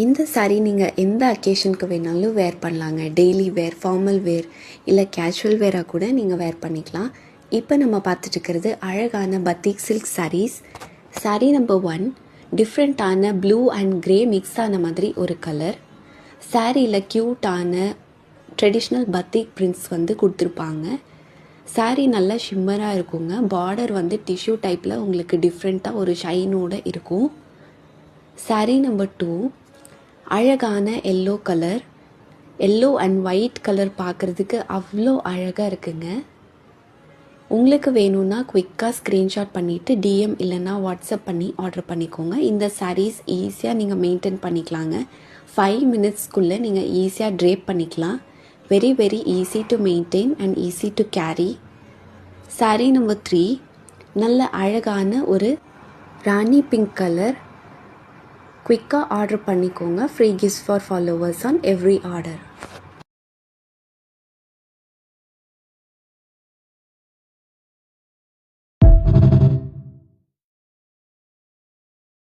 இந்த சாரீ நீங்கள் எந்த அக்கேஷனுக்கு வேணாலும் வேர் பண்ணலாங்க. டெய்லி வேர், ஃபார்மல் வேர், இல்லை கேஷுவல் வேராக கூட நீங்கள் வேர் பண்ணிக்கலாம். இப்போ நம்ம பார்த்துட்டு இருக்கிறது அழகான பத்திக் சில்க் சாரீஸ். சாரீ நம்பர் 1 டிஃப்ரெண்ட்டான ப்ளூ அண்ட் க்ரே மிக்ஸ் ஆன மாதிரி ஒரு கலர். சாரியில் க்யூட்டான ட்ரெடிஷ்னல் பத்திக் பிரிண்ட்ஸ் வந்து கொடுத்துருப்பாங்க. சாரீ நல்லா ஷிம்மராக இருக்குங்க. பார்டர் வந்து டிஷ்யூ டைப்பில் உங்களுக்கு டிஃப்ரெண்ட்டாக ஒரு ஷைனோடு இருக்கும். சாரீ நம்பர் 2 அழகான yellow colour. Yellow and white colour பார்க்குறதுக்கு அவ்வளோ அழகாக இருக்குங்க. உங்களுக்கு வேணும்னா குவிக்காக ஸ்க்ரீன்ஷாட் பண்ணிவிட்டு டிஎம் இல்லைன்னா வாட்ஸ்அப் பண்ணி ஆர்டர் பண்ணிக்கோங்க. இந்த சாரீஸ் ஈஸியாக நீங்கள் மெயின்டைன் பண்ணிக்கலாங்க. 5 மினிட்ஸ்க்குள்ளே நீங்கள் ஈஸியாக ட்ரேப் பண்ணிக்கலாம். Very very easy to maintain and easy to carry. Sari number 3 நல்ல அழகான ஒரு ராணி பிங்க் கலர். குவிக்காக ஆர்டர் பண்ணிக்கோங்க. Free gifts for followers on every order.